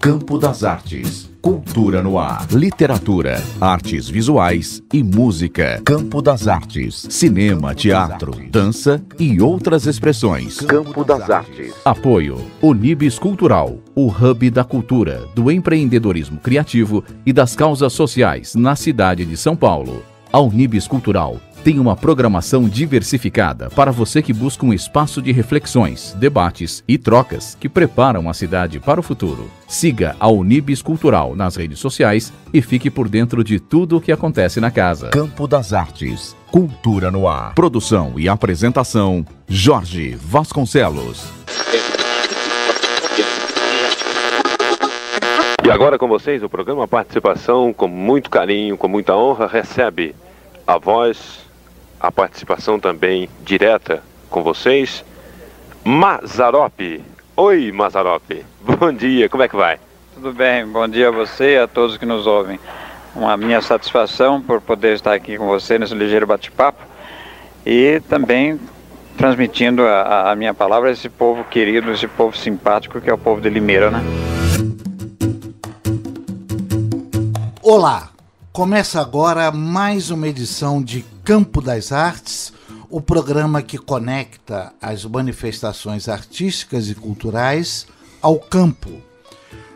Campo das Artes. Cultura no ar. Literatura, artes visuais e música. Campo das Artes. Cinema, teatro, dança e outras expressões. Campo das Artes. Apoio Unibis Cultural, o hub da cultura, do empreendedorismo criativo e das causas sociais na cidade de São Paulo. A Unibis Cultural tem uma programação diversificada para você que busca um espaço de reflexões, debates e trocas que preparam a cidade para o futuro. Siga a Unibis Cultural nas redes sociais e fique por dentro de tudo o que acontece na casa. Campo das Artes. Cultura no ar. Produção e apresentação, Jorge Vasconcelos. E agora com vocês o programa Participação, com muito carinho, com muita honra, recebe a voz, a participação também direta com vocês, Mazzaropi. Oi, Mazzaropi. Bom dia, como é que vai? Tudo bem, bom dia a você e a todos que nos ouvem. Uma minha satisfação por poder estar aqui com você nesse ligeiro bate-papo e também transmitindo a minha palavra a esse povo querido, esse povo simpático que é o povo de Limeira, né? Olá! Começa agora mais uma edição de Campo das Artes, o programa que conecta as manifestações artísticas e culturais ao campo.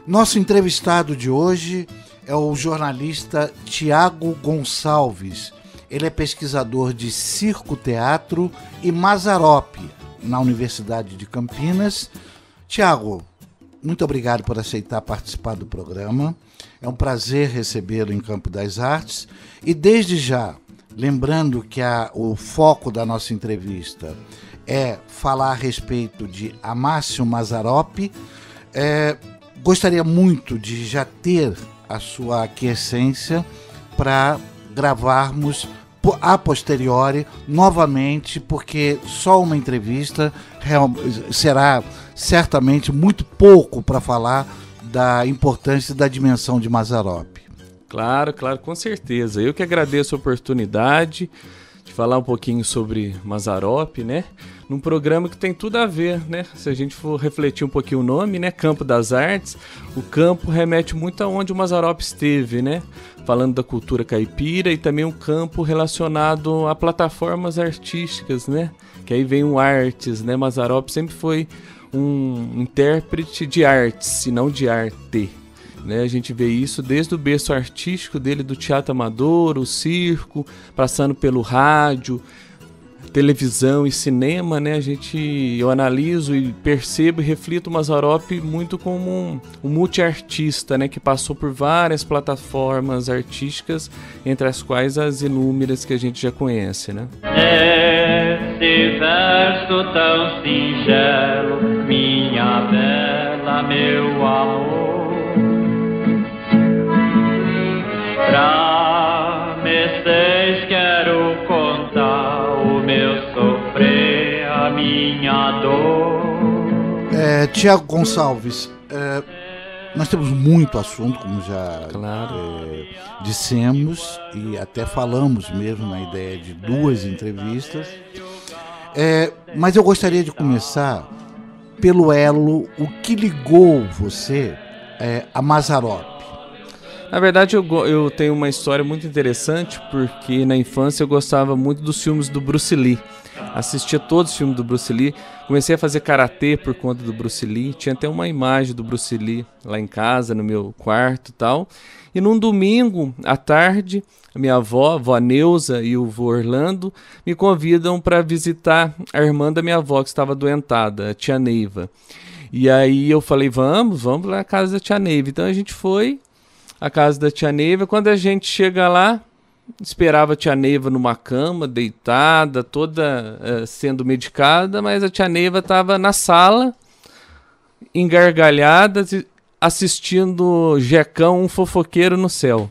Nosso entrevistado de hoje é o jornalista Tiago Gonçalves. Ele é pesquisador de circo-teatro e Mazzaropi, na Universidade de Campinas. Tiago, muito obrigado por aceitar participar do programa. É um prazer recebê-lo em Campo das Artes. E desde já, lembrando que o foco da nossa entrevista é falar a respeito de Amácio Mazzaropi, gostaria muito de já ter a sua aquiescência para gravarmos a posteriori novamente, porque só uma entrevista será certamente muito pouco para falar da importância e da dimensão de Mazzaropi. Claro, com certeza. Eu que agradeço a oportunidade de falar um pouquinho sobre Mazzaropi, né? Num programa que tem tudo a ver, né? Se a gente for refletir um pouquinho o nome, né? Campo das Artes, o campo remete muito aonde o Mazzaropi esteve, né? Falando da cultura caipira e também um campo relacionado a plataformas artísticas, né? Que aí vem o artes, né? Mazzaropi sempre foi um intérprete de artes, e não de arte, né? A gente vê isso desde o berço artístico dele, do teatro amador, o circo, passando pelo rádio, televisão e cinema, né? Eu analiso e percebo e reflito o Mazzaropi muito como um multiartista, né? Que passou por várias plataformas artísticas, entre as quais as inúmeras que a gente já conhece, né? Esse verso tão singelo, minha bela, meu amor, pra vocês quero contar o meu sofrer, a minha dor. Tiago Gonçalves, nós temos muito assunto, como já dissemos, e até falamos mesmo na ideia de duas entrevistas. Mas eu gostaria de começar pelo elo, o que ligou você a Mazzaropi. Na verdade, eu tenho uma história muito interessante, porque na infância eu gostava muito dos filmes do Bruce Lee. Assistia todos os filmes do Bruce Lee. Comecei a fazer karatê por conta do Bruce Lee. Tinha até uma imagem do Bruce Lee lá em casa, no meu quarto e tal. E num domingo, à tarde, a minha avó Neuza e o vô Orlando me convidam para visitar a irmã da minha avó, que estava adoentada, a tia Neiva. E aí eu falei, vamos lá na casa da tia Neiva. Então a gente foi à casa da tia Neiva. Quando a gente chega lá, esperava a tia Neiva numa cama, deitada, toda sendo medicada, mas a tia Neiva estava na sala, engargalhada, assistindo Jecão, um fofoqueiro no céu.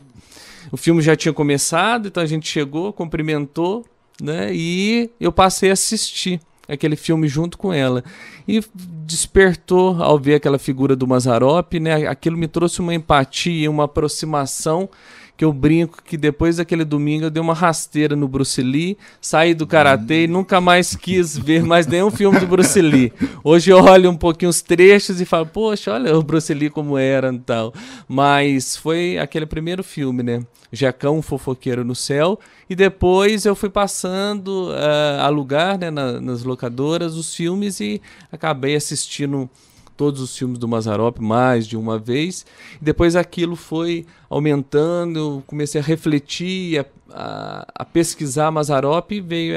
O filme já tinha começado, então a gente chegou, cumprimentou, né, e eu passei a assistir aquele filme junto com ela. E despertou, ao ver aquela figura do Mazzaropi, né, aquilo me trouxe uma empatia, uma aproximação que eu brinco que depois daquele domingo eu dei uma rasteira no Bruce Lee, saí do karatê e nunca mais quis ver mais nenhum filme do Bruce Lee. Hoje eu olho um pouquinho os trechos e falo, poxa, olha o Bruce Lee como era e tal. Mas foi aquele primeiro filme, né? Jacão, um Fofoqueiro no Céu, e depois eu fui passando a alugar, né, nas locadoras os filmes e acabei assistindo todos os filmes do Mazzaropi mais de uma vez, e depois aquilo foi aumentando, eu comecei a refletir, a pesquisar Mazzaropi, e veio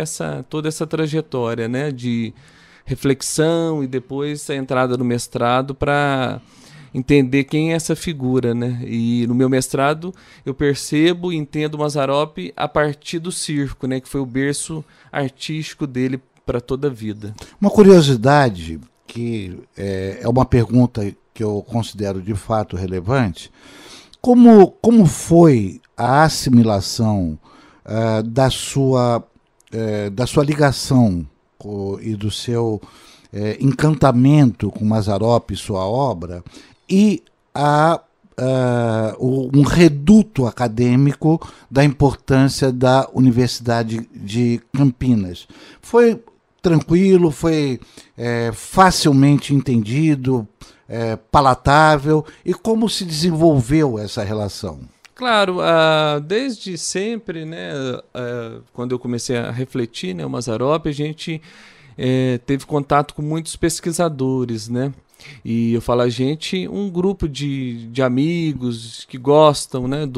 toda essa trajetória, né, de reflexão e depois a entrada no mestrado para entender quem é essa figura, né? E no meu mestrado eu percebo e entendo o Mazzaropi a partir do circo, né? Que foi o berço artístico dele para toda a vida. Uma curiosidade que é uma pergunta que eu considero de fato relevante: como foi a assimilação da sua ligação e do seu encantamento com Mazzaropi e sua obra e um reduto acadêmico da importância da Universidade de Campinas? Foi tranquilo, foi facilmente entendido, palatável, e como se desenvolveu essa relação? Claro, desde sempre, né, quando eu comecei a refletir, né, o Mazzaropi, a gente teve contato com muitos pesquisadores, né? E eu falo a gente, um grupo de amigos que gostam, né,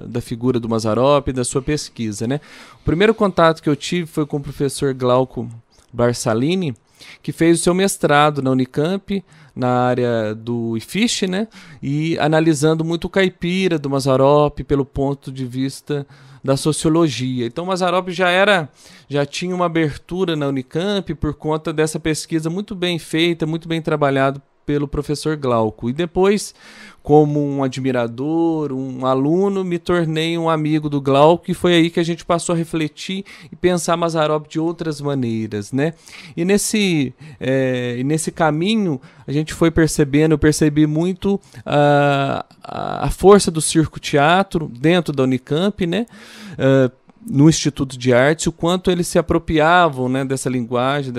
da figura do Mazzaropi, da sua pesquisa, né? O primeiro contato que eu tive foi com o professor Glauco Barsalini, que fez o seu mestrado na Unicamp, na área do IFISH, né? E analisando muito o caipira do Mazzaropi pelo ponto de vista da sociologia. Então o Mazzaropi já tinha uma abertura na Unicamp por conta dessa pesquisa muito bem feita, muito bem trabalhada pelo professor Glauco. E depois, como um admirador, um aluno, me tornei um amigo do Glauco, e foi aí que a gente passou a refletir e pensar Mazzaropi de outras maneiras, né? E nesse caminho a gente foi percebendo, eu percebi muito a força do circo-teatro dentro da Unicamp, né? No Instituto de Artes, o quanto eles se apropriavam, né, dessa linguagem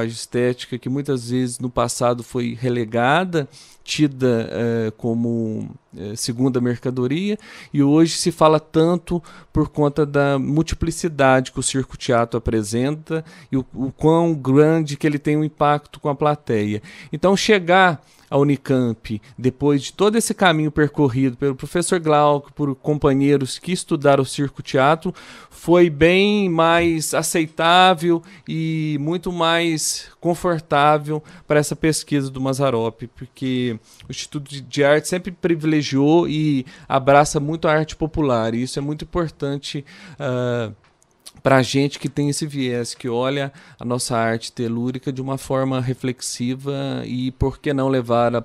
estética que muitas vezes no passado foi relegada, tida como segunda mercadoria, e hoje se fala tanto por conta da multiplicidade que o circo-teatro apresenta e o quão grande que ele tem um impacto com a plateia. Então chegar a Unicamp, depois de todo esse caminho percorrido pelo professor Glauco, por companheiros que estudaram o circo-teatro, foi bem mais aceitável e muito mais confortável para essa pesquisa do Mazzaropi, porque o Instituto de Arte sempre privilegiou e abraça muito a arte popular, e isso é muito importante para a gente que tem esse viés, que olha a nossa arte telúrica de uma forma reflexiva e, por que não, levá-la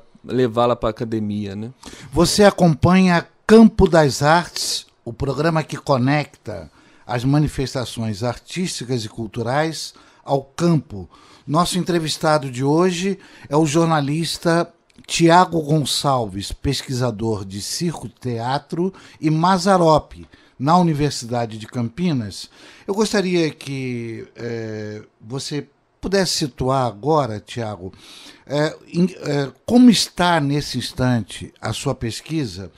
para a academia, né? Você acompanha Campo das Artes, o programa que conecta as manifestações artísticas e culturais ao campo. Nosso entrevistado de hoje é o jornalista Tiago Gonçalves, pesquisador de circo-teatro e Mazzaropi, na Universidade de Campinas. Eu gostaria que você pudesse situar agora, Tiago, como está nesse instante a sua pesquisa.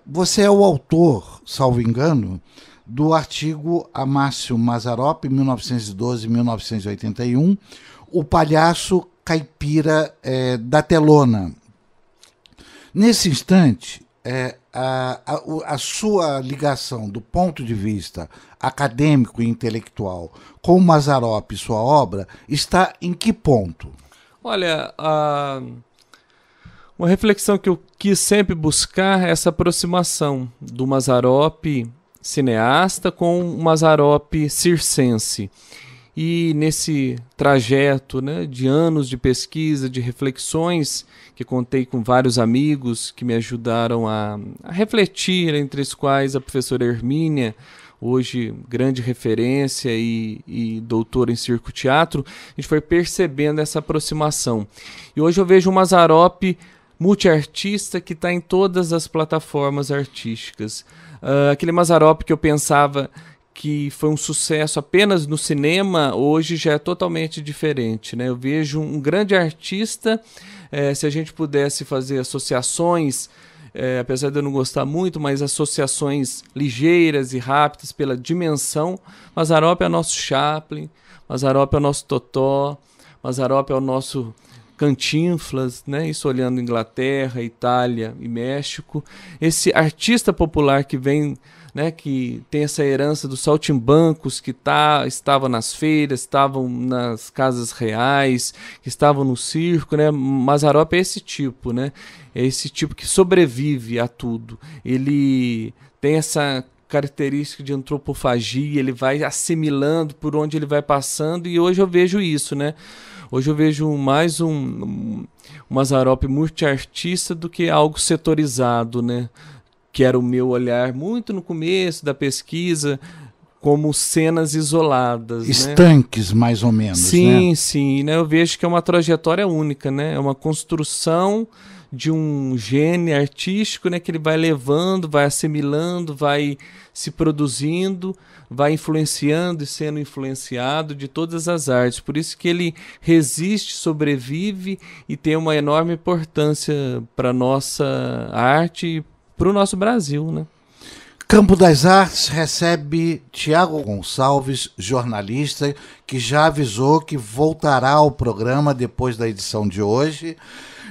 Você é o autor, salvo engano, do artigo Amácio Mazzaropi, 1912-1981, O Palhaço Caipira da Telona. Nesse instante, a sua ligação do ponto de vista acadêmico e intelectual com o Mazzaropi e sua obra está em que ponto? Olha, uma reflexão que eu quis sempre buscar é essa aproximação do Mazzaropi cineasta com o Mazzaropi circense. E nesse trajeto, né, de anos de pesquisa, de reflexões, que contei com vários amigos que me ajudaram a refletir, entre os quais a professora Hermínia, hoje grande referência e doutora em circo-teatro, a gente foi percebendo essa aproximação. E hoje eu vejo o Mazzaropi multiartista que está em todas as plataformas artísticas. Aquele Mazzaropi que eu pensava que foi um sucesso apenas no cinema, hoje já é totalmente diferente, né? Eu vejo um grande artista, se a gente pudesse fazer associações, apesar de eu não gostar muito, mas associações ligeiras e rápidas pela dimensão, Mazzaropi é o nosso Chaplin, Mazzaropi é o nosso Totó, Mazzaropi é o nosso Cantinflas, né? Isso olhando Inglaterra, Itália e México. Esse artista popular que vem, né, que tem essa herança dos saltimbancos, que estavam nas feiras, estavam nas casas reais, que estavam no circo, né? Mazzaropi é esse tipo, né? É esse tipo que sobrevive a tudo. Ele tem essa característica de antropofagia, ele vai assimilando por onde ele vai passando, e hoje eu vejo isso, né? Hoje eu vejo mais um Mazzaropi multiartista do que algo setorizado, né? Que era o meu olhar muito no começo da pesquisa, como cenas isoladas. Estanques, né? Mais ou menos, sim, né? Sim, né? Eu vejo que é uma trajetória única, né? É uma construção de um gene artístico, né? Que ele vai levando, vai assimilando, vai se produzindo, vai influenciando e sendo influenciado de todas as artes. Por isso que ele resiste, sobrevive e tem uma enorme importância para a nossa arte e para o nosso Brasil, né? Campo das Artes recebe Tiago Gonçalves, jornalista, que já avisou que voltará ao programa depois da edição de hoje.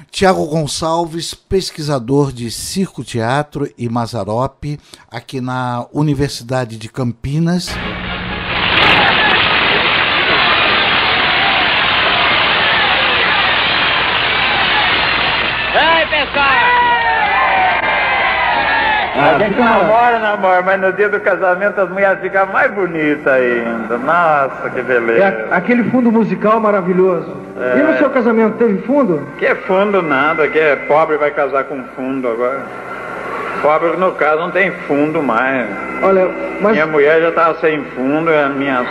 Tiago Gonçalves, pesquisador de circo, teatro e Mazzaropi, aqui na Universidade de Campinas. Ei, pessoal! A gente namora, mas no dia do casamento as mulheres ficam mais bonitas ainda. Nossa, que beleza. Aquele fundo musical maravilhoso. E no seu casamento teve fundo? Que é fundo nada, que é pobre vai casar com fundo agora. Pobre no caso não tem fundo mais. Olha, mas... Minha mulher já estava sem fundo, e a minha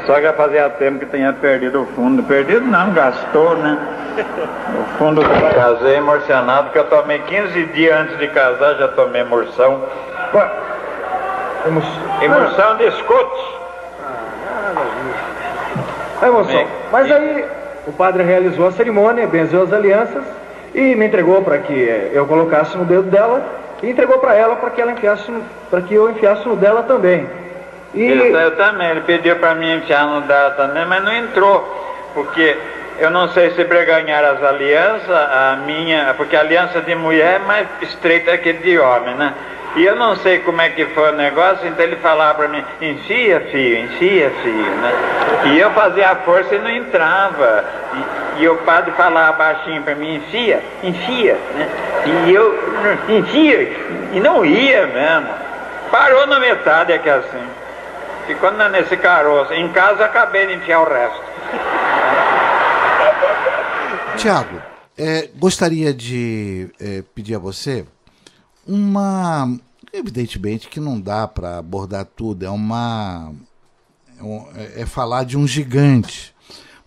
sogra fazia tempo que tinha perdido o fundo. Perdido não, gastou, né? O fundo que eu casei emorcionado, que eu tomei 15 dias antes de casar, já tomei emoção. Emoção de escutos. Emoção. Mas aí o padre realizou a cerimônia, benzeu as alianças e me entregou para que eu colocasse no dedo dela e entregou para ela para que ela enfiasse para que eu enfiasse no dela também. E eu também, ele pediu para mim enfiar no dela também, mas não entrou, porque eu não sei se para ganhar as alianças, porque a aliança de mulher é mais estreita que de homem, né? E eu não sei como é que foi o negócio, então ele falava para mim, enfia, filho, né? E eu fazia a força e não entrava. E o padre falava baixinho para mim, enfia, né? E eu, enfia, e não ia mesmo. Parou na metade, é que assim. Ficou nesse caroço. Em casa acabei de enfiar o resto. Tiago, gostaria de pedir a você evidentemente que não dá para abordar tudo, é falar de um gigante,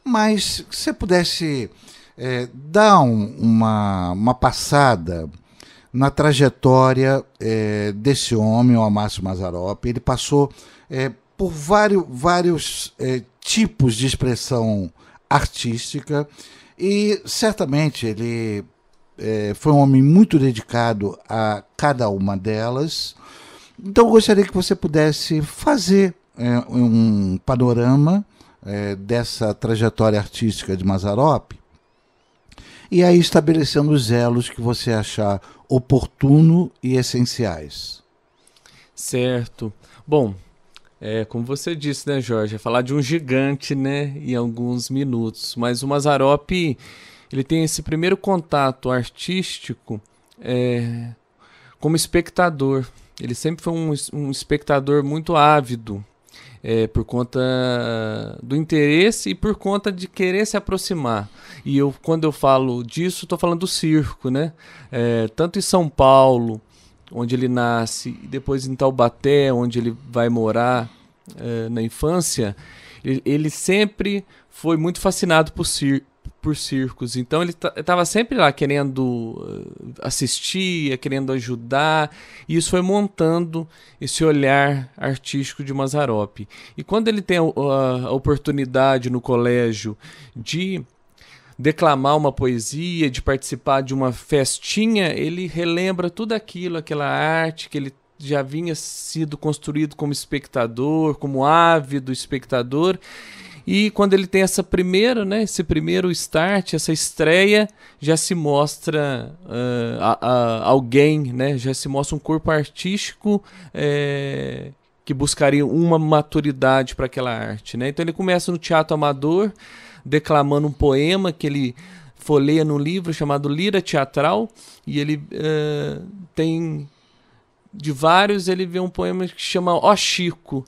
mas se você pudesse dar uma passada na trajetória desse homem, o Amácio Mazzaropi. Ele passou por vários tipos de expressão artística e certamente ele foi um homem muito dedicado a cada uma delas. Então eu gostaria que você pudesse fazer um panorama dessa trajetória artística de Mazzaropi e aí estabelecendo os elos que você achar oportuno e essenciais. Certo. Bom, como você disse, né, Jorge, falar de um gigante, né, em alguns minutos, mas o Mazzaropi, ele tem esse primeiro contato artístico como espectador. Ele sempre foi um espectador muito ávido, por conta do interesse e por conta de querer se aproximar. E quando eu falo disso, estou falando do circo, né? Tanto em São Paulo, onde ele nasce, e depois em Taubaté, onde ele vai morar na infância, ele sempre foi muito fascinado por por circos. Então ele estava sempre lá querendo assistir, querendo ajudar, e isso foi montando esse olhar artístico de Mazzaropi. E quando ele tem a oportunidade no colégio de declamar uma poesia, de participar de uma festinha, ele relembra tudo aquilo, aquela arte que ele já vinha sido construído como espectador, como ávido espectador. E quando ele tem esse primeiro start, essa estreia, já se mostra alguém, né? Já se mostra um corpo artístico que buscaria uma maturidade para aquela arte, né? Então ele começa no teatro amador, declamando um poema que ele folheia no livro chamado Lira Teatral, e ele tem de vários, ele vê um poema que chama Ó Chico.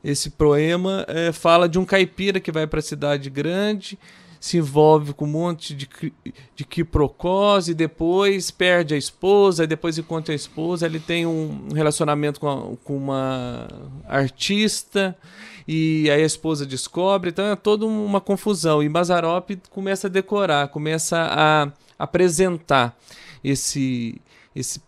Esse poema fala de um caipira que vai para a cidade grande, se envolve com um monte de quiprocós e depois perde a esposa, e depois encontra a esposa, ele tem um relacionamento com uma artista, e aí a esposa descobre, então é toda uma confusão. E Mazzaropi começa a decorar, começa a apresentar esse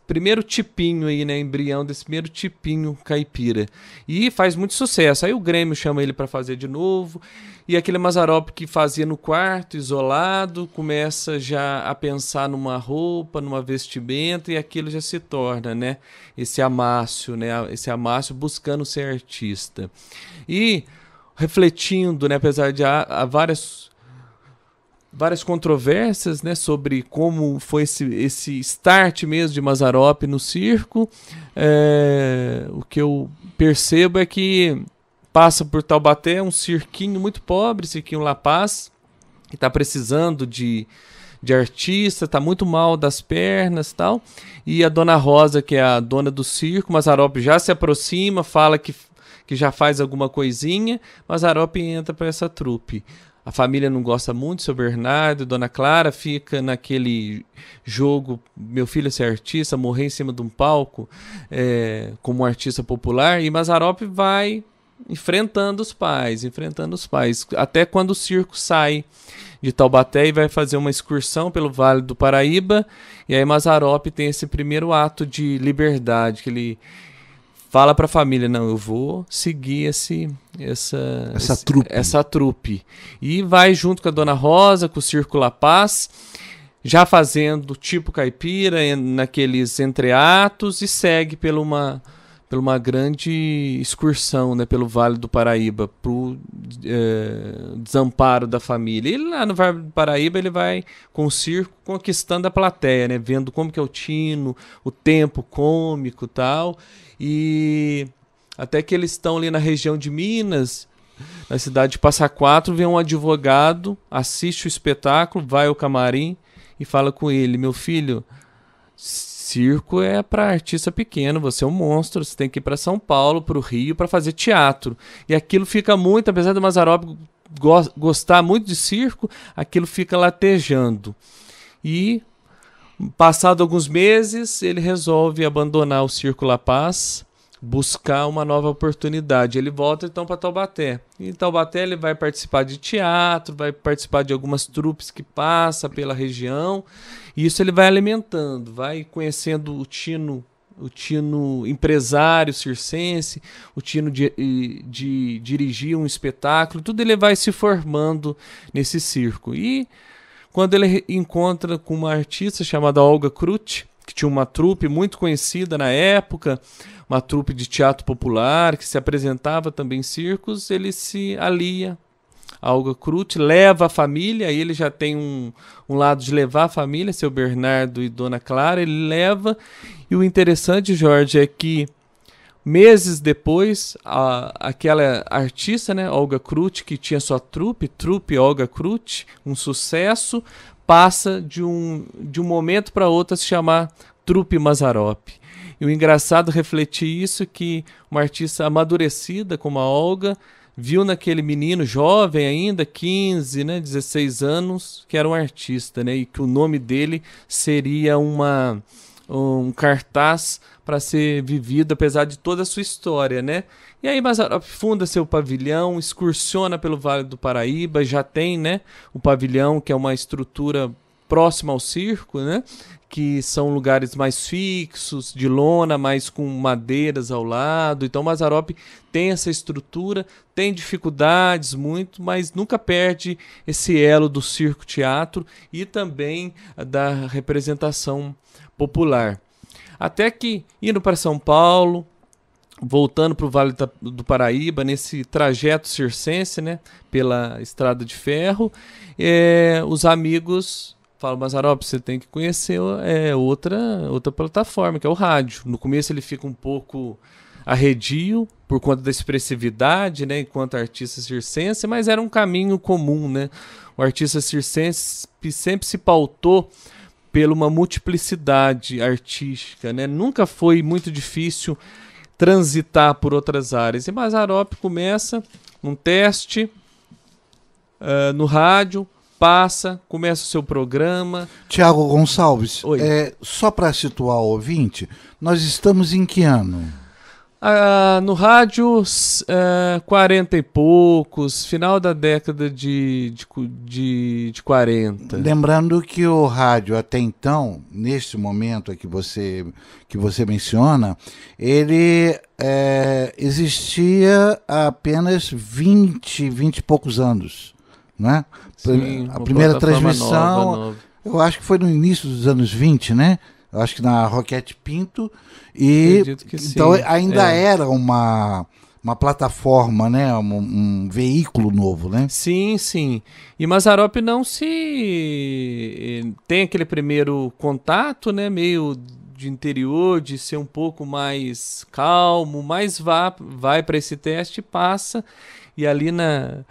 primeiro tipinho aí, né, embrião desse primeiro tipinho caipira. E faz muito sucesso. Aí o Grêmio chama ele para fazer de novo. E aquele Mazzaropi que fazia no quarto, isolado, começa já a pensar numa roupa, numa vestimenta, e aquilo já se torna, né, esse Amácio, né, esse Amácio buscando ser artista. E refletindo, né, apesar de há várias controvérsias, né, sobre como foi esse start mesmo de Mazzaropi no circo, o que eu percebo é que passa por Taubaté um cirquinho muito pobre, cirquinho La Paz, que está precisando de artista, está muito mal das pernas e tal, e a Dona Rosa, que é a dona do circo, Mazzaropi já se aproxima, fala que já faz alguma coisinha, Mazzaropi entra para essa trupe. A família não gosta muito, seu Bernardo, Dona Clara fica naquele jogo, meu filho ser artista, morrer em cima de um palco como um artista popular, e Mazzaropi vai enfrentando os pais, até quando o circo sai de Taubaté e vai fazer uma excursão pelo Vale do Paraíba, e aí Mazzaropi tem esse primeiro ato de liberdade, que ele fala para a família, não, eu vou seguir essa trupe. E vai junto com a Dona Rosa, com o Circo La Paz, já fazendo tipo caipira, naqueles entreatos, e segue por uma grande excursão, né, pelo Vale do Paraíba, para o desamparo da família. E lá no Vale do Paraíba ele vai com o circo conquistando a plateia, né, vendo como que é o tino, o tempo cômico e tal. E até que eles estão ali na região de Minas, na cidade de Passa Quatro, vem um advogado, assiste o espetáculo, vai ao camarim e fala com ele, meu filho, circo é para artista pequeno, você é um monstro, você tem que ir para São Paulo, para o Rio, para fazer teatro. E aquilo fica muito, apesar do Mazzaropi gostar muito de circo, aquilo fica latejando. E passado alguns meses, ele resolve abandonar o Circo La Paz, buscar uma nova oportunidade. Ele volta então para Taubaté. E em Taubaté ele vai participar de teatro, vai participar de algumas trupes que passam pela região. E isso ele vai alimentando, vai conhecendo o tino empresário circense, o tino de dirigir um espetáculo. Tudo ele vai se formando nesse circo. E quando ele encontra com uma artista chamada Olga Krutch, que tinha uma trupe muito conhecida na época, uma trupe de teatro popular, que se apresentava também em circos, ele se alia a Olga Krutch, leva a família, aí ele já tem um lado de levar a família, seu Bernardo e Dona Clara, ele leva, e o interessante, Jorge, é que meses depois, aquela artista, né, Olga Krutch, que tinha sua trupe Olga Krutch, um sucesso, passa de um momento para outro a se chamar Trupe Mazzaropi. E o engraçado refletir isso, que uma artista amadurecida como a Olga viu naquele menino jovem ainda, 15, né, 16 anos, que era um artista, né, e que o nome dele seria uma um cartaz para ser vivido, apesar de toda a sua história, né? E aí Mazzaropi funda seu pavilhão, excursiona pelo Vale do Paraíba, já tem, né, o pavilhão, que é uma estrutura próxima ao circo, né? Que são lugares mais fixos, de lona, mas com madeiras ao lado. Então Mazzaropi tem essa estrutura, tem dificuldades muito, mas nunca perde esse elo do circo-teatro e também da representação popular. Até que, indo para São Paulo, voltando para o Vale do Paraíba, nesse trajeto circense, né, pela Estrada de Ferro, os amigos falam: Mazzaropi, você tem que conhecer outra plataforma, que é o rádio. No começo ele fica um pouco arredio por conta da expressividade, né, enquanto artista circense, mas era um caminho comum, né? O artista circense sempre se pautou pela uma multiplicidade artística, né? Nunca foi muito difícil transitar por outras áreas. E Mazzaropi começa um teste no rádio, começa o seu programa. Tiago Gonçalves, Oi. Só para situar o ouvinte, nós estamos em que ano? No rádio, 40 e poucos, final da década de 40. Lembrando que o rádio até então, neste momento que você menciona, ele existia há apenas 20 e poucos anos, né? Sim, a primeira transmissão, nova. Eu acho que foi no início dos anos 20, né? Eu acho que na Roquete Pinto. E então ainda era uma plataforma, né? Um veículo novo, né? Sim, sim. E Mazzaropi não tem aquele primeiro contato, né? Meio de interior, de ser um pouco mais calmo, mas vai para esse teste e passa. E ali na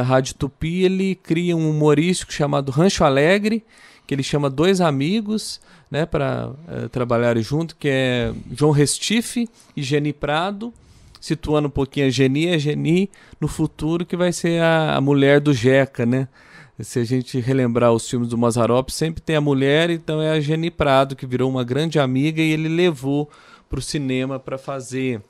Rádio Tupi ele cria um humorístico chamado Rancho Alegre, que ele chama dois amigos, né, para trabalharem junto, que é João Restife e Geni Prado, situando um pouquinho a Geni no futuro, que vai ser a mulher do Jeca, né? Se a gente relembrar os filmes do Mazzaropi, sempre tem a mulher, então é a Geni Prado, que virou uma grande amiga, e ele levou para o cinema para fazer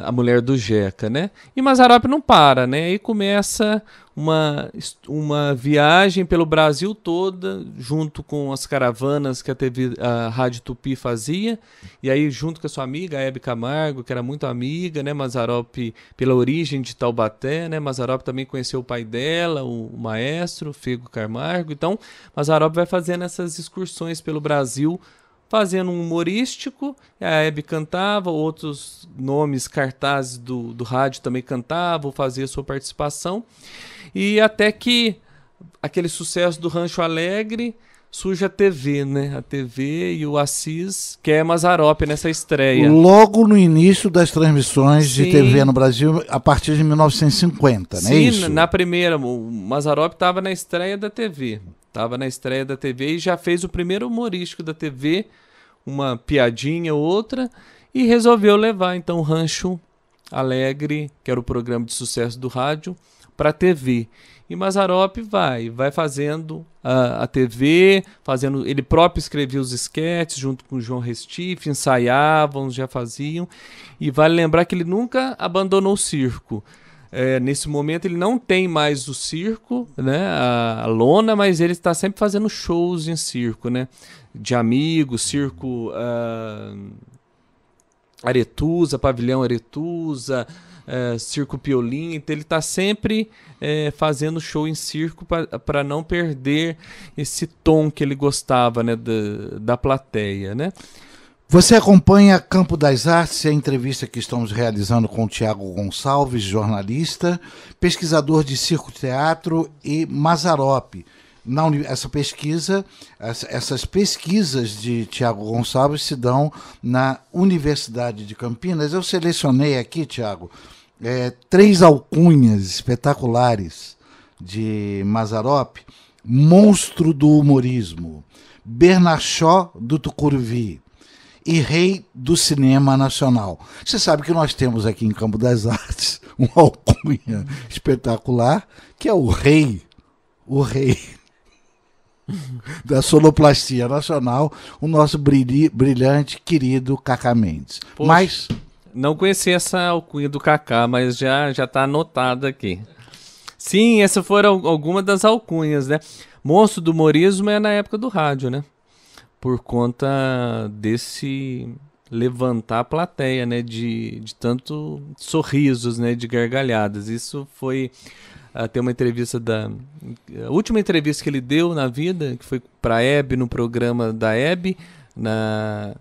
a mulher do Jeca, né? E Mazzaropi não para, né? Aí começa uma viagem pelo Brasil toda, junto com as caravanas que a Rádio Tupi fazia, e aí junto com a sua amiga, a Hebe Camargo, que era muito amiga, né? Mazzaropi, pela origem de Taubaté, né? Mazzaropi também conheceu o pai dela, o maestro Fego Camargo. Então Mazzaropi vai fazendo essas excursões pelo Brasil, fazendo um humorístico. A Hebe cantava, outros nomes, cartazes do rádio também cantavam, faziam sua participação. E até que aquele sucesso do Rancho Alegre, surge a TV, né? A TV e o Assis, que é Mazzaropi nessa estreia. Logo no início das transmissões de TV no Brasil, a partir de 1950, não é isso? Sim, na primeira, o Mazzaropi estava na estreia da TV. Estava na estreia da TV e já fez o primeiro humorístico da TV, uma piadinha ou outra, e resolveu levar então o Rancho Alegre, que era o programa de sucesso do rádio, para a TV. E Mazzaropi vai fazendo a TV, ele próprio escrevia os esquetes junto com o João Restife, ensaiavam, já faziam. E vale lembrar que ele nunca abandonou o circo. Nesse momento ele não tem mais o circo, né, a lona, mas ele está sempre fazendo shows em circo, né, de amigos, circo Aretusa, Pavilhão Aretusa, Circo Piolim. Então ele está sempre fazendo show em circo para não perder esse tom que ele gostava, né, da plateia, né. Você acompanha Campo das Artes, a entrevista que estamos realizando com o Tiago Gonçalves, jornalista, pesquisador de circo-teatro, e Mazzaropi. Essas pesquisas de Tiago Gonçalves se dão na Universidade de Campinas. Eu selecionei aqui, Tiago, 3 alcunhas espetaculares de Mazzaropi: monstro do humorismo, Bernachó do Tucuruvi e rei do cinema nacional. Você sabe que nós temos aqui em Campo das Artes uma alcunha espetacular, que é o rei. da sonoplastia nacional, o nosso brilhante, querido Cacá Mendes. Poxa, mas não conheci essa alcunha do Cacá, mas já está anotada aqui. Sim, essas foram algumas das alcunhas, né? Monstro do Humorismo é na época do rádio, né? Por conta desse levantar a plateia, né? De tanto sorrisos, né? De gargalhadas. Isso foi... Tem uma entrevista a última entrevista que ele deu na vida, que foi para a Hebe, no programa da Hebe, na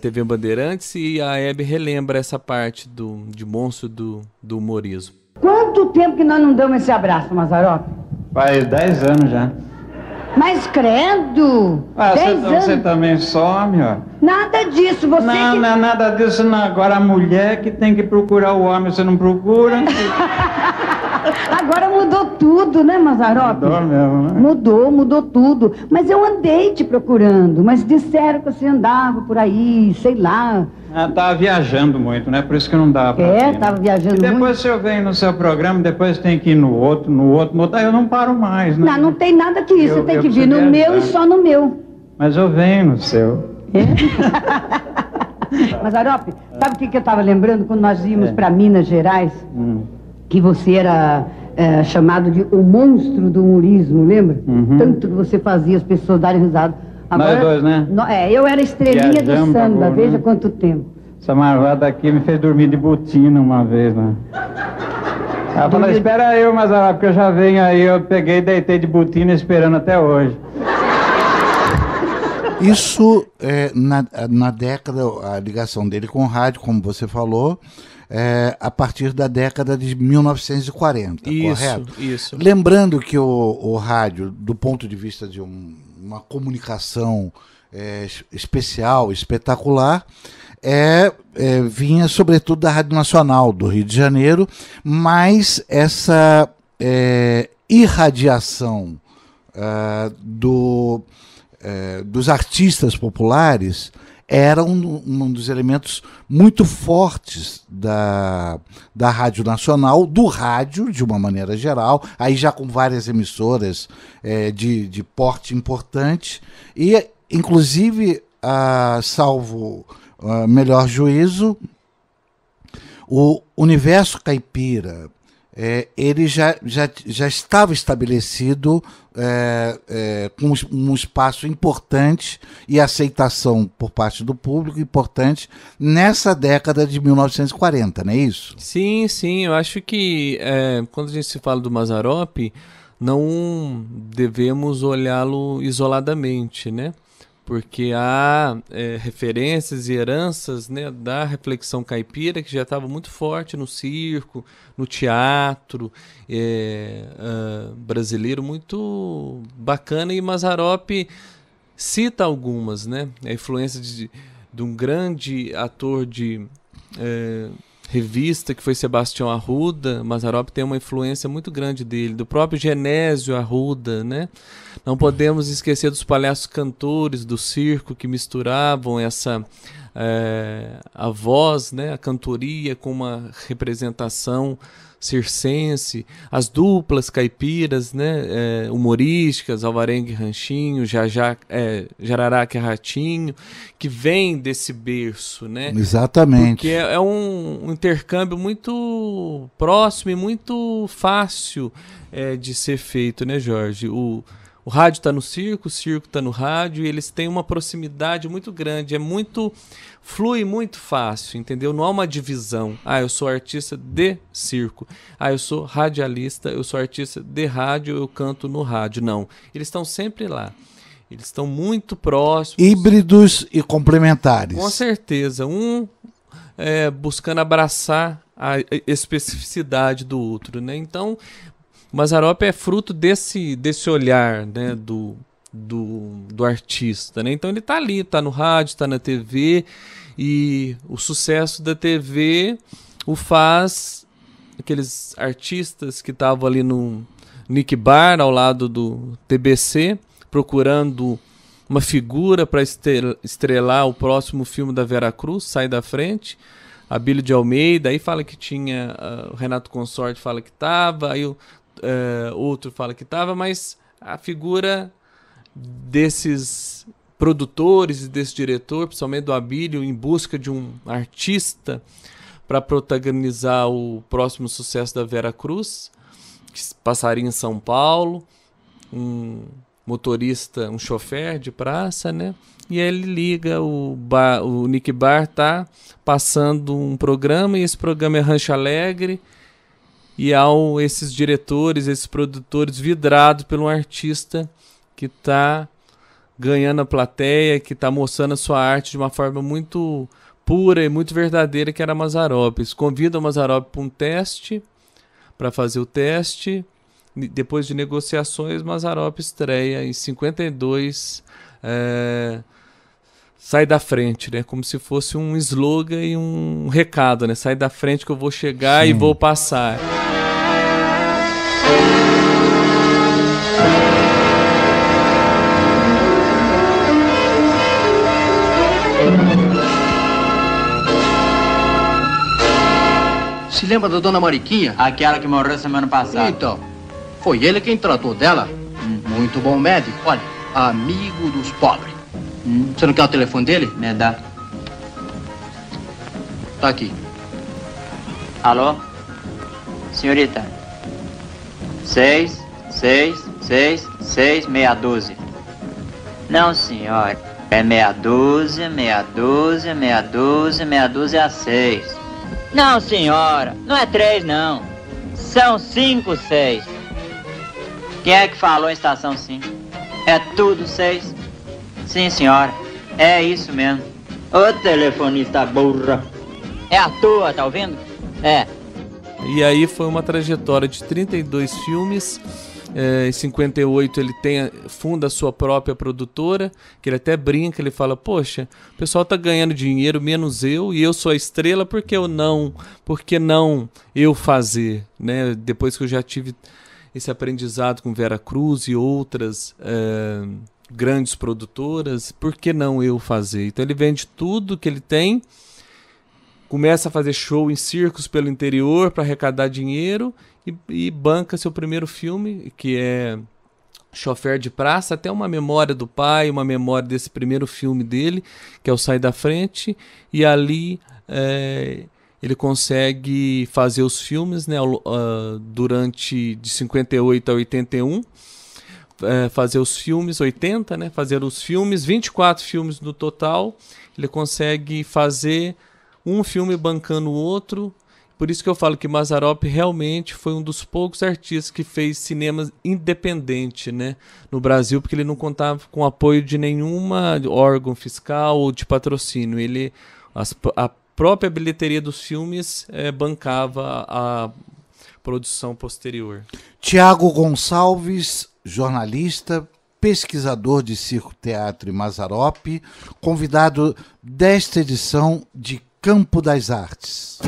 TV Bandeirantes, e a Hebe relembra essa parte de monstro do humorismo. Quanto tempo que nós não damos esse abraço, Mazzaropi? Faz 10 anos já. Mas credo! 10 anos. Você também some, ó. Nada disso, você não, não é nada disso não. Agora a mulher que tem que procurar o homem, você não procura. Agora mudou tudo, né, Mazzaropi? Mudou mesmo, né? Mudou tudo. Mas eu andei te procurando, mas disseram que você andava por aí, sei lá. Tava viajando muito, né? Por isso que não dava pra vir, tava viajando muito. E depois se eu venho no seu programa, depois tem que ir no outro, aí eu não paro mais, né? Não tem nada que isso, você tem que vir no meu e só no meu. Mas eu venho no seu. Mazzaropi, sabe o que eu tava lembrando quando nós íamos para Minas Gerais? Que você era chamado de o monstro do humorismo, lembra? Tanto que você fazia as pessoas darem risada. Agora, nós dois, né? Eu era estrelinha do samba, veja quanto tempo. Essa marvada aqui me fez dormir de botina uma vez, né? Ela falou, espera aí, Mazzaropi, porque eu já venho aí. Eu peguei e deitei de botina esperando até hoje. Isso, na década, a ligação dele com o rádio, como você falou, a partir da década de 1940, correto? Isso. Lembrando que o rádio, do ponto de vista de uma comunicação especial, espetacular, vinha sobretudo da Rádio Nacional do Rio de Janeiro, mas essa irradiação dos artistas populares era um dos elementos muito fortes da Rádio Nacional, do rádio, de uma maneira geral, aí já com várias emissoras de porte importante, e inclusive, salvo melhor juízo, o Universo Caipira, ele já estava estabelecido com um espaço importante e aceitação por parte do público importante nessa década de 1940, não é isso? Sim, eu acho que quando a gente se fala do Mazzaropi, não devemos olhá-lo isoladamente, né? Porque há referências e heranças, né, da reflexão caipira que já estava muito forte no circo, no teatro brasileiro, muito bacana, e Mazzaropi cita algumas, né? A influência de um grande ator de revista que foi Sebastião Arruda. Mazzaropi tem uma influência muito grande dele, do próprio Genésio Arruda, né? Não podemos esquecer dos palhaços cantores do circo que misturavam a voz, né, a cantoria com uma representação circense, as duplas caipiras, né, humorísticas, Alvarenga e Ranchinho, Jararaca e Ratinho, que vem desse berço, né? Exatamente. Porque é um intercâmbio muito próximo e muito fácil de ser feito, né, Jorge? O rádio está no circo, o circo está no rádio, e eles têm uma proximidade muito grande, flui muito fácil, entendeu? Não há uma divisão. Eu sou artista de circo. Eu sou radialista, eu sou artista de rádio, eu canto no rádio. Não, eles estão sempre lá. Eles estão muito próximos. Híbridos e complementares. Com certeza. Buscando abraçar a especificidade do outro, né? Então, Mazzaropi é fruto desse olhar, né, do artista, né? Então ele está ali, está no rádio, está na TV, e o sucesso da TV o faz aqueles artistas que estavam ali no Nick Bar, ao lado do TBC, procurando uma figura para estrelar o próximo filme da Vera Cruz, Sai da Frente. Abílio de Almeida, aí fala que tinha, o Renato Consorte fala que estava, aí outro fala que estava, mas a figura desses produtores e desse diretor, principalmente do Abílio, em busca de um artista para protagonizar o próximo sucesso da Vera Cruz, que passaria em São Paulo, um motorista, um chofer de praça, né? E aí ele liga, o Nick Bar tá passando um programa, e esse programa é Rancho Alegre, e há esses diretores, esses produtores vidrados por um artista que está ganhando a plateia, que está mostrando a sua arte de uma forma muito pura e muito verdadeira, que era Mazzaropi. Eles convidam o Mazzaropi para um teste, para fazer o teste. Depois de negociações, Mazzaropi estreia em 52, Sai da Frente, né? Como se fosse um slogan e um recado, né? Sai da frente que eu vou chegar. Sim. E vou passar. Se lembra da dona Mariquinha? Aquela que morreu semana passada. Então, foi ele quem tratou dela. Muito bom médico. Olha, amigo dos pobres. Você não quer o telefone dele? Me dá. Tá aqui. Alô? Senhorita. 6, 6, 6, 6, meia dúzia. Não, senhora. É meia dúzia, meia dúzia, meia dúzia, meia dúzia a 6. Não, senhora. Não é 3, não. São 5, 6. Quem é que falou em estação 5? É tudo 6? Sim, senhora. É isso mesmo. Ô telefonista burra. É a tua, tá ouvindo? É. E aí foi uma trajetória de 32 filmes. Em 58 ele funda a sua própria produtora, que ele até brinca, ele fala, poxa, o pessoal tá ganhando dinheiro, menos eu, e eu sou a estrela, por que não eu fazer? Né? Depois que eu já tive esse aprendizado com Vera Cruz e outras grandes produtoras, por que não eu fazer? Então ele vende tudo que ele tem, começa a fazer show em circos pelo interior para arrecadar dinheiro, e banca seu primeiro filme, que é Chofer de Praça, até uma memória do pai, uma memória desse primeiro filme dele, que é o Sai da Frente, e ali ele consegue fazer os filmes, né, durante de 58 a 81, fazer os filmes, 80, né, fazer os filmes, 24 filmes no total, ele consegue fazer um filme bancando o outro. Por isso que eu falo que Mazzaropi realmente foi um dos poucos artistas que fez cinema independente, né, no Brasil, porque ele não contava com apoio de nenhuma órgão fiscal ou de patrocínio. A própria bilheteria dos filmes bancava a produção posterior. Tiago Gonçalves, jornalista, pesquisador de circo, teatro e Mazzaropi, convidado desta edição de Campo das Artes.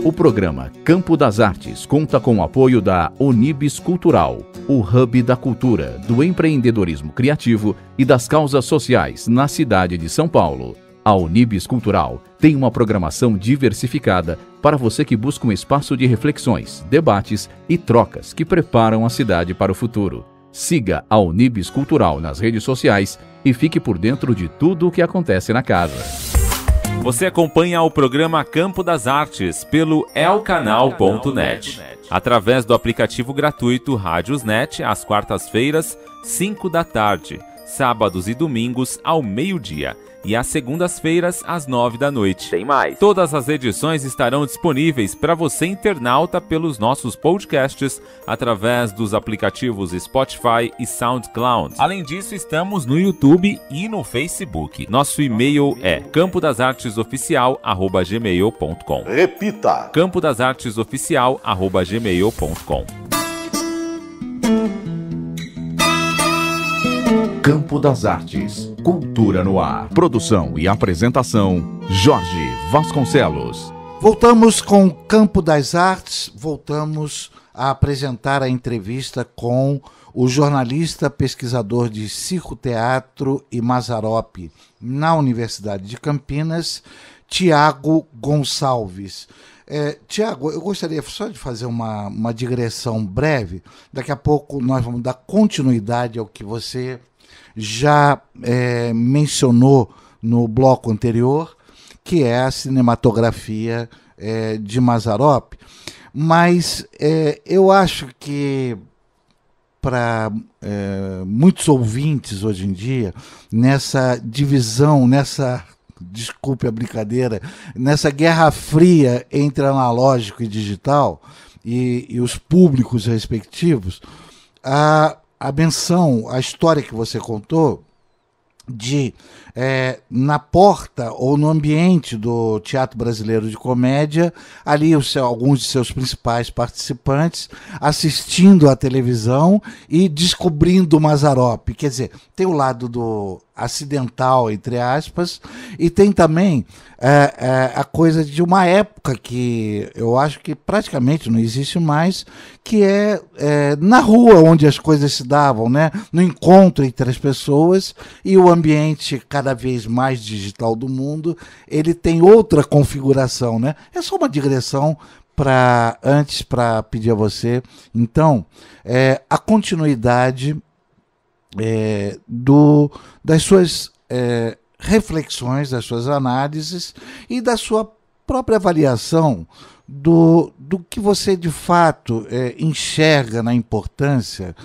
O programa Campo das Artes conta com o apoio da Unibis Cultural, o hub da cultura, do empreendedorismo criativo e das causas sociais na cidade de São Paulo. A Unibis Cultural tem uma programação diversificada para você que busca um espaço de reflexões, debates e trocas que preparam a cidade para o futuro. Siga a Unibis Cultural nas redes sociais e fique por dentro de tudo o que acontece na casa. Você acompanha o programa Campo das Artes pelo elcanal.net, através do aplicativo gratuito Rádiosnet, às quartas-feiras, 5 da tarde, sábados e domingos ao meio-dia, e às segundas-feiras, às 9 da noite. Tem mais. Todas as edições estarão disponíveis para você, internauta, pelos nossos podcasts, através dos aplicativos Spotify e SoundCloud. Além disso, estamos no YouTube e no Facebook. Nosso e-mail é campodasartesoficial@gmail.com. Repita: campodasartesoficial@gmail.com. Campo das Artes, cultura no ar. Produção e apresentação, Jorge Vasconcelos. Voltamos com Campo das Artes, voltamos a apresentar a entrevista com o jornalista, pesquisador de circo, teatro e Mazzaropi na Universidade de Campinas, Tiago Gonçalves. Tiago, eu gostaria só de fazer uma digressão breve. Daqui a pouco nós vamos dar continuidade ao que você já mencionou no bloco anterior, que é a cinematografia de Mazzaropi. Mas eu acho que para muitos ouvintes hoje em dia, nessa divisão, desculpe a brincadeira, nessa guerra fria entre analógico e digital e os públicos respectivos, a menção, a história que você contou de na porta ou no ambiente do Teatro Brasileiro de Comédia, ali alguns de seus principais participantes assistindo à televisão e descobrindo o Mazzaropi. Quer dizer, tem o lado do acidental, entre aspas, e tem também a coisa de uma época que eu acho que praticamente não existe mais, que é na rua onde as coisas se davam, né? No encontro entre as pessoas, e o ambiente cada vez mais digital do mundo, ele tem outra configuração, né? É só uma digressão para pedir a você, então, a continuidade das suas reflexões, das suas análises e da sua própria avaliação do que você de fato enxerga na importância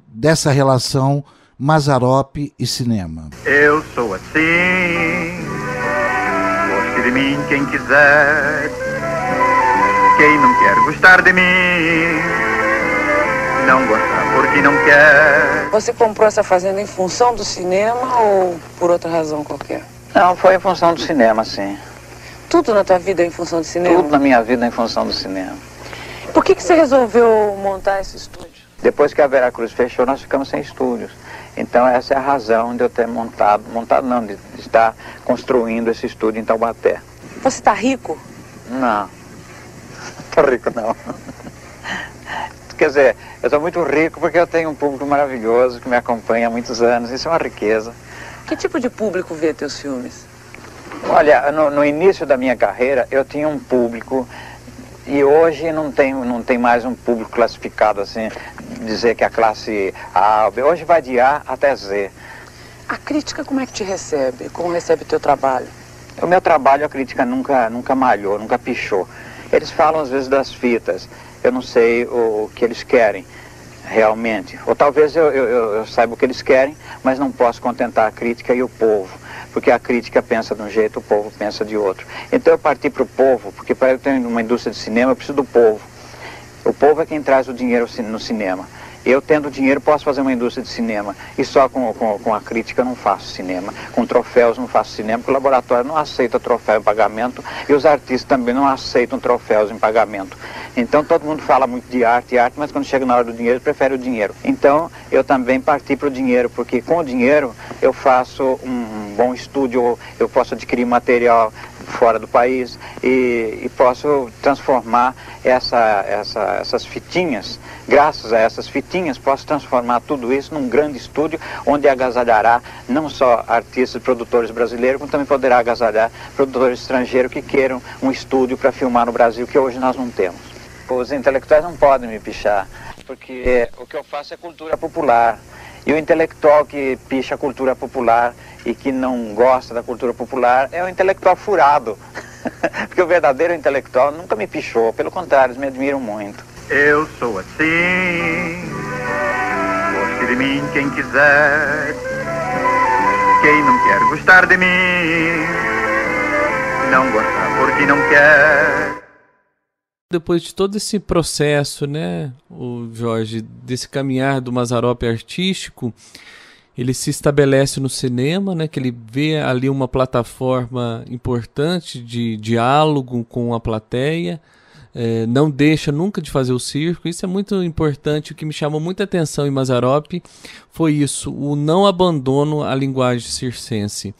dessa relação Mazzaropi e cinema. Eu sou assim, goste de mim quem quiser, quem não quer gostar de mim, não gosta porque não quer. Você comprou essa fazenda em função do cinema ou por outra razão qualquer? Não, foi em função do cinema, sim. Tudo na tua vida é em função do cinema? Tudo na minha vida é em função do cinema. Por que você resolveu montar esse estúdio? Depois que a Veracruz fechou, nós ficamos sem estúdios. Então essa é a razão de eu ter de estar construindo esse estúdio em Taubaté. Você está rico? Não, estou rico não. Quer dizer, eu estou muito rico porque eu tenho um público maravilhoso que me acompanha há muitos anos, isso é uma riqueza. Que tipo de público vê teus filmes? Olha, no início da minha carreira eu tinha um público e hoje não tem mais um público classificado assim, dizer que a classe A, B, hoje vai de A até Z. A crítica como é que te recebe? Como recebe o teu trabalho? O meu trabalho a crítica nunca malhou, nunca pichou. Eles falam às vezes das fitas, eu não sei o que eles querem realmente. Ou talvez eu saiba o que eles querem, mas não posso contentar a crítica e o povo. Porque a crítica pensa de um jeito, o povo pensa de outro. Então eu parti para o povo, porque para eu ter uma indústria de cinema eu preciso do povo. O povo é quem traz o dinheiro no cinema. Eu, tendo dinheiro, posso fazer uma indústria de cinema. E só com a crítica eu não faço cinema. Com troféus não faço cinema, porque o laboratório não aceita troféu em pagamento e os artistas também não aceitam troféus em pagamento. Então todo mundo fala muito de arte, mas quando chega na hora do dinheiro, prefere o dinheiro. Então eu também parti para o dinheiro, porque com o dinheiro eu faço um bom estúdio, eu posso adquirir material fora do país e posso transformar essas fitinhas. Graças a essas fitinhas, posso transformar tudo isso num grande estúdio, onde agasalhará não só artistas e produtores brasileiros, como também poderá agasalhar produtores estrangeiros que queiram um estúdio para filmar no Brasil, que hoje nós não temos. Os intelectuais não podem me pichar, porque o que eu faço é cultura popular. E o intelectual que picha a cultura popular e que não gosta da cultura popular é um intelectual furado. Porque o verdadeiro intelectual nunca me pichou, pelo contrário, eles me admiram muito. Eu sou assim, goste de mim quem quiser, quem não quer gostar de mim, não gosta porque não quer. Depois de todo esse processo, né, o Jorge, desse caminhar do Mazzaropi artístico, ele se estabelece no cinema, né, que ele vê ali uma plataforma importante de diálogo com a plateia, não deixa nunca de fazer o circo. Isso é muito importante. O que me chamou muita atenção em Mazzaropi foi isso, o não abandono à linguagem circense.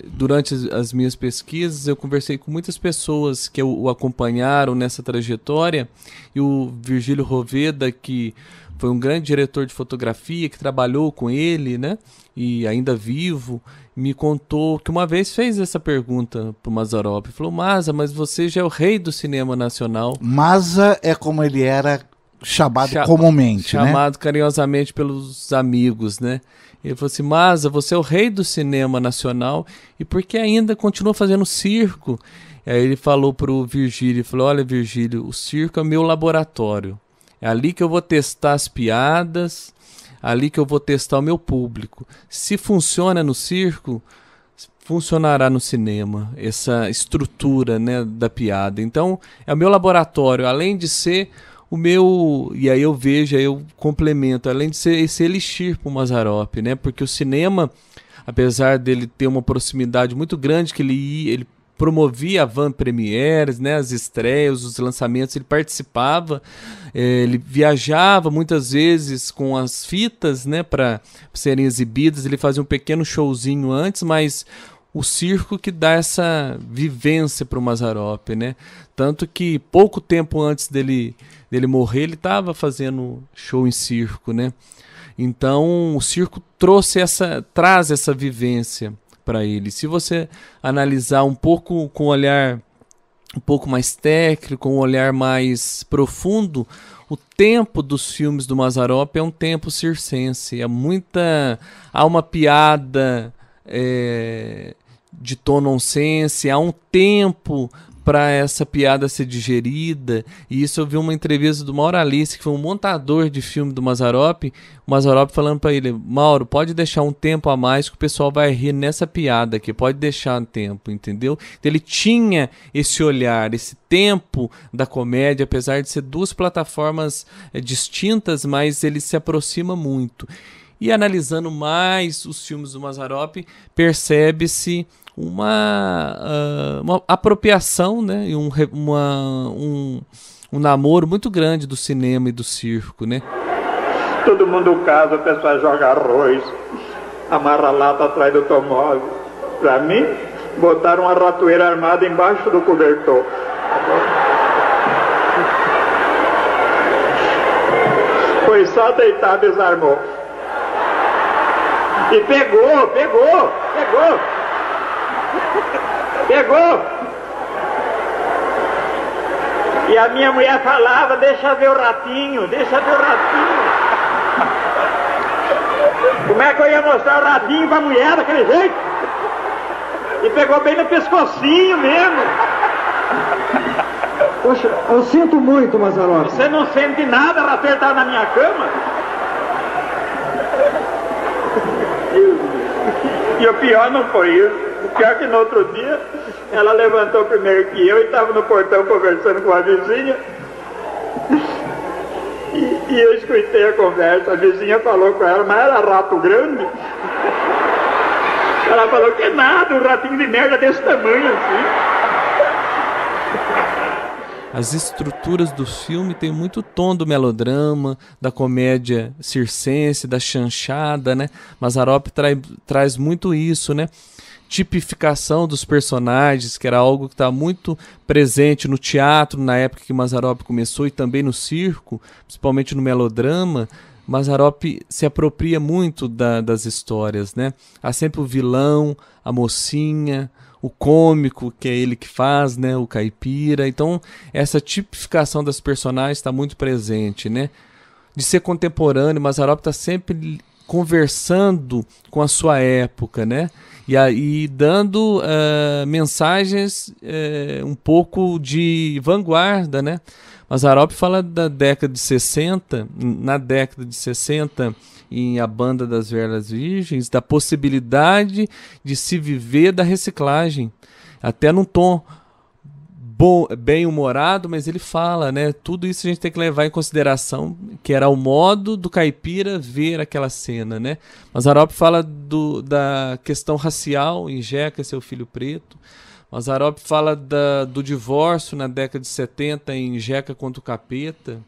Durante as minhas pesquisas, eu conversei com muitas pessoas que o acompanharam nessa trajetória, e o Virgílio Roveda, que foi um grande diretor de fotografia, que trabalhou com ele, né, e ainda vivo, me contou que uma vez fez essa pergunta pro Mazzaropi. Falou: Mazza, mas você já é o rei do cinema nacional. Mazza é como ele era chamado comumente, chamado carinhosamente pelos amigos, né? Ele falou assim: Mazza, você é o rei do cinema nacional e por que ainda continua fazendo circo? E aí ele falou pro Virgílio, ele falou: olha, Virgílio, o circo é meu laboratório. É ali que eu vou testar as piadas, ali que eu vou testar o meu público. Se funciona no circo, funcionará no cinema, essa estrutura, né, da piada. Então, é o meu laboratório, além de ser o meu... E aí eu vejo, aí eu complemento, além de ser esse elixir para o Mazzaropi, né? Porque o cinema, apesar dele ter uma proximidade muito grande, que ele promovia a van-premières, né, as estreias, os lançamentos, ele participava, ele viajava muitas vezes com as fitas, né, para serem exibidas, ele fazia um pequeno showzinho antes, mas o circo que dá essa vivência para o Mazzaropi, né, tanto que pouco tempo antes dele morrer, ele estava fazendo show em circo, né, então o circo traz essa vivência para ele. Se você analisar um pouco com um olhar um pouco mais técnico, um olhar mais profundo, o tempo dos filmes do Mazzaropi é um tempo circense. Há uma piada de tom nonsense, há um tempo para essa piada ser digerida, e isso eu vi uma entrevista do Mauro Alice, que foi um montador de filme do Mazzaropi, o Mazzaropi falando para ele: Mauro, pode deixar um tempo a mais que o pessoal vai rir nessa piada aqui, pode deixar um tempo, entendeu? Então, ele tinha esse olhar, esse tempo da comédia, apesar de ser duas plataformas distintas, mas ele se aproxima muito. E analisando mais os filmes do Mazzaropi, percebe-se uma apropriação, né, e um namoro muito grande do cinema e do circo, né? Todo mundo casa, o pessoal joga arroz, amarra a lata atrás do automóvel. Pra mim, botaram uma ratoeira armada embaixo do cobertor. Foi só deitar, desarmou. E pegou. E a minha mulher falava: deixa ver o ratinho. Como é que eu ia mostrar o ratinho pra mulher daquele jeito? E pegou bem no pescocinho mesmo. Poxa, eu sinto muito, Mazzaropi. Você não sente nada, ela apertar na minha cama? E o pior não foi isso. O pior é que no outro dia, ela levantou primeiro que eu e estava no portão conversando com a vizinha. E eu escutei a conversa. A vizinha falou com ela: mas era rato grande? Ela falou: que nada, um ratinho de merda desse tamanho assim. As estruturas do filme têm muito tom do melodrama, da comédia circense, da chanchada, né? Mazzaropi traz muito isso, né? Tipificação dos personagens, que era algo que está muito presente no teatro na época que Mazzaropi começou, e também no circo, principalmente no melodrama. Mazzaropi se apropria muito das histórias, né? Há sempre o vilão, a mocinha, o cômico, que é ele que faz, né, o caipira. Então, essa tipificação das personagens está muito presente, né? De ser contemporâneo, Mazzaropi está sempre conversando com a sua época, né? E aí dando mensagens um pouco de vanguarda, né? Mazzaropi fala da década de 60, na década de 60, em A Banda das Velhas Virgens, da possibilidade de se viver da reciclagem, até num tom bem humorado, mas ele fala, né? Tudo isso a gente tem que levar em consideração, que era o modo do caipira ver aquela cena, né? Mazzaropi fala da questão racial em Jeca, Seu Filho Preto. Mazzaropi fala do divórcio na década de 70 em Jeca contra o Capeta.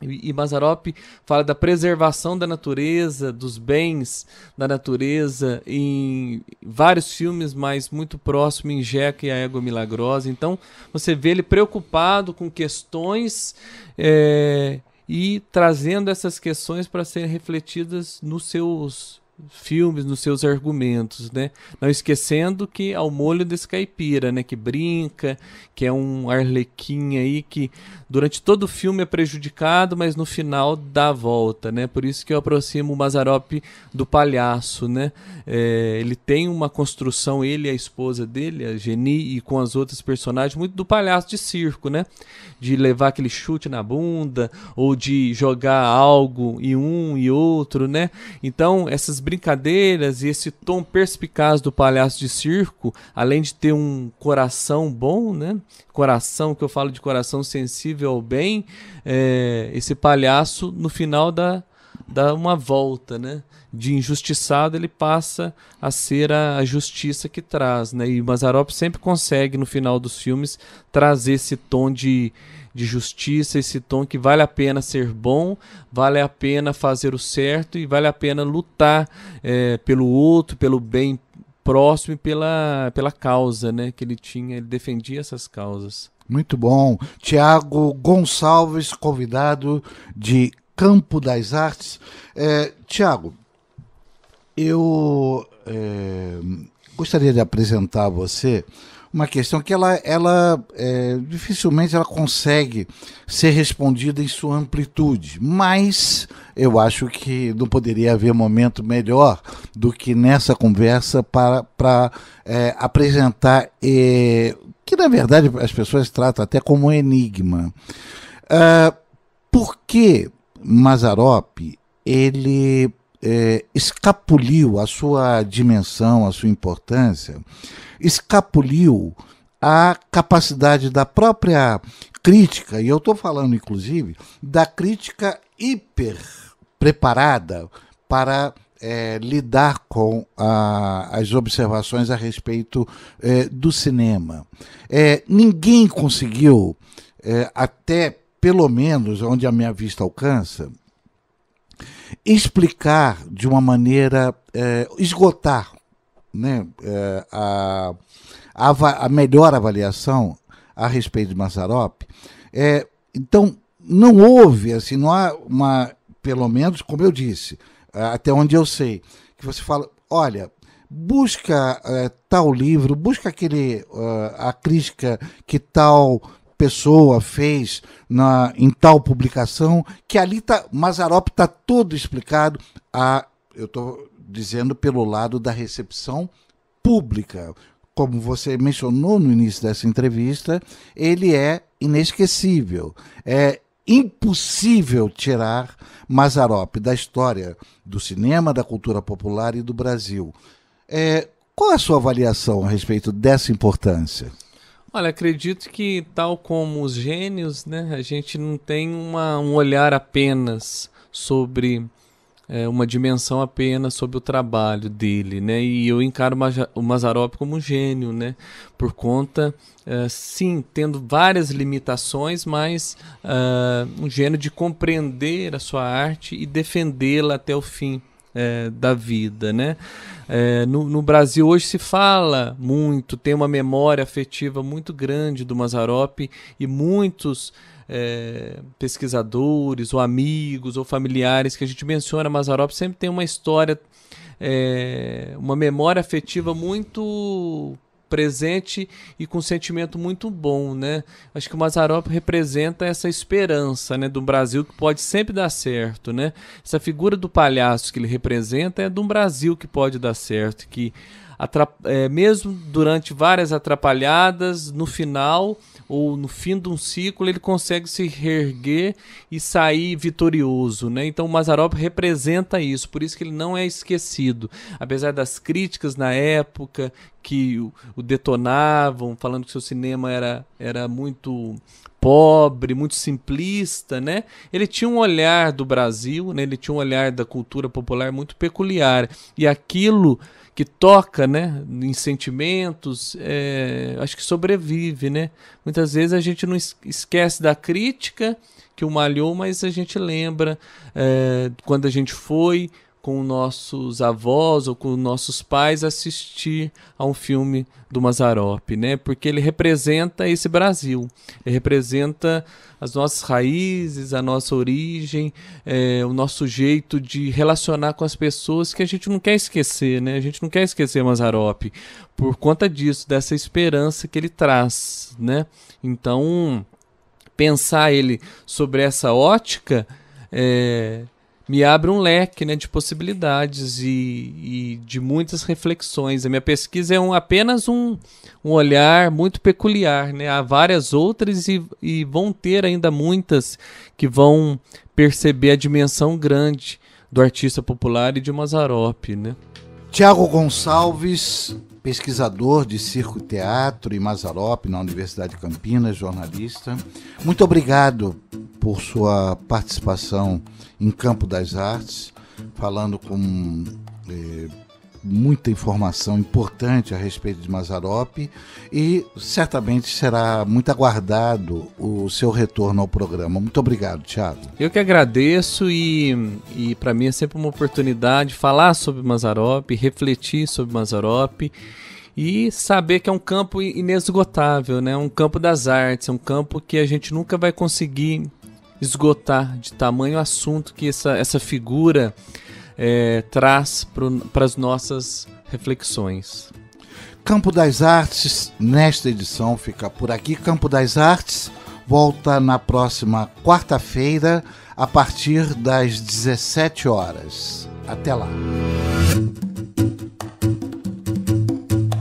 E Mazzaropi fala da preservação da natureza, dos bens da natureza, em vários filmes, mas muito próximo em Jeca e a Égua Milagrosa. Então você vê ele preocupado com questões e trazendo essas questões para serem refletidas nos seus filmes, nos seus argumentos, né? Não esquecendo que ao molho desse caipira, né? Que brinca, que é um arlequim aí que durante todo o filme é prejudicado, mas no final dá a volta, né? Por isso que eu aproximo o Mazzaropi do palhaço, né? Ele tem uma construção, ele e a esposa dele, a Geni, e com as outras personagens, muito do palhaço de circo, né? De levar aquele chute na bunda, ou de jogar algo em um e outro, né? Então, essas brincadeiras e esse tom perspicaz do palhaço de circo, além de ter um coração bom, né? Coração, que eu falo de coração sensível ao bem, esse palhaço, no final, dá uma volta, né? De injustiçado, ele passa a ser a justiça que traz, né? E o Mazzaropi sempre consegue, no final dos filmes, trazer esse tom de justiça, esse tom que vale a pena ser bom, vale a pena fazer o certo e vale a pena lutar pelo outro, pelo bem próximo e pela causa, né, que ele tinha. Ele defendia essas causas. Muito bom. Tiago Gonçalves, convidado de Campo das Artes. Tiago, eu gostaria de apresentar a você uma questão que ela dificilmente ela consegue ser respondida em sua amplitude, mas eu acho que não poderia haver momento melhor do que nessa conversa para apresentar, que na verdade as pessoas tratam até como um enigma. Por que Mazzaropi, ele escapuliu a sua dimensão, a sua importância, escapuliu a capacidade da própria crítica, e eu estou falando inclusive da crítica hiper preparada para lidar com as observações a respeito do cinema. Ninguém conseguiu, até pelo menos onde a minha vista alcança, explicar de uma maneira, esgotar, né, a melhor avaliação a respeito de Mazzaropi. Então, não houve, assim, não há pelo menos, como eu disse, até onde eu sei, que você fala, olha, busca tal livro, busca a crítica que tal pessoa fez em tal publicação, que ali Mazzaropi está todo explicado. Eu estou dizendo pelo lado da recepção pública. Como você mencionou no início dessa entrevista, ele é inesquecível. É impossível tirar Mazzaropi da história do cinema, da cultura popular e do Brasil. Qual é a sua avaliação a respeito dessa importância? Olha, acredito que, tal como os gênios, né, a gente não tem um olhar apenas sobre uma dimensão apenas sobre o trabalho dele, né? E eu encaro o Mazzaropi como um gênio, né? Por conta, sim, tendo várias limitações, mas um gênio de compreender a sua arte e defendê-la até o fim da vida, né? No Brasil hoje se fala muito, tem uma memória afetiva muito grande do Mazzaropi, e muitos pesquisadores ou amigos ou familiares que a gente menciona Mazzaropi sempre tem uma história, uma memória afetiva muito presente e com um sentimento muito bom, né? Acho que o Mazzaropi representa essa esperança, né, do Brasil que pode sempre dar certo, né? Essa figura do palhaço que ele representa é de um Brasil que pode dar certo, que mesmo durante várias atrapalhadas, no final ou no fim de um ciclo, ele consegue se reerguer e sair vitorioso, né? Então o Mazzaropi representa isso, por isso que ele não é esquecido. Apesar das críticas na época que o detonavam, falando que seu cinema era muito pobre, muito simplista, né? Ele tinha um olhar do Brasil, né? Ele tinha um olhar da cultura popular muito peculiar, e aquilo que toca, né, em sentimentos, acho que sobrevive, né? Muitas vezes a gente não esquece da crítica que o malhou, mas a gente lembra quando a gente foi com nossos avós ou com nossos pais assistir a um filme do Mazzaropi, né? Porque ele representa esse Brasil, ele representa as nossas raízes, a nossa origem, o nosso jeito de relacionar com as pessoas, que a gente não quer esquecer, né? A gente não quer esquecer Mazzaropi por conta disso, dessa esperança que ele traz, né? Então, pensar ele sobre essa ótica me abre um leque, né, de possibilidades e de muitas reflexões. A minha pesquisa é apenas um olhar muito peculiar, né? Há várias outras e vão ter ainda muitas que vão perceber a dimensão grande do artista popular e de Mazzaropi, né? Tiago Gonçalves, pesquisador de circo, teatro e Mazzaropi na Universidade de Campinas, jornalista. Muito obrigado por sua participação em Campo das Artes, falando com muita informação importante a respeito de Mazzaropi, e certamente será muito aguardado o seu retorno ao programa. Muito obrigado, Tiago. Eu que agradeço e para mim é sempre uma oportunidade falar sobre Mazzaropi, refletir sobre Mazzaropi e saber que é um campo inesgotável, né? Um campo das artes, é um campo que a gente nunca vai conseguir esgotar de tamanho assunto que essa figura traz para as nossas reflexões. Campo das Artes, nesta edição, fica por aqui. Campo das Artes volta na próxima quarta-feira, a partir das 17 horas. Até lá.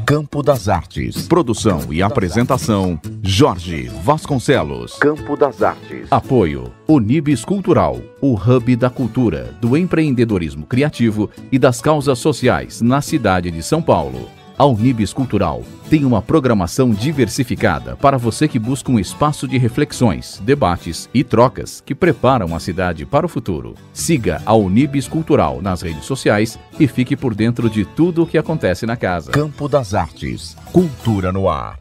Campo das Artes. Produção e apresentação, Jorge Vasconcelos. Campo das Artes. Apoio, Unibis Cultural, o hub da cultura, do empreendedorismo criativo e das causas sociais na cidade de São Paulo. A Unibis Cultural tem uma programação diversificada para você que busca um espaço de reflexões, debates e trocas que preparam a cidade para o futuro. Siga a Unibis Cultural nas redes sociais e fique por dentro de tudo o que acontece na casa. Campo das Artes. Cultura no ar.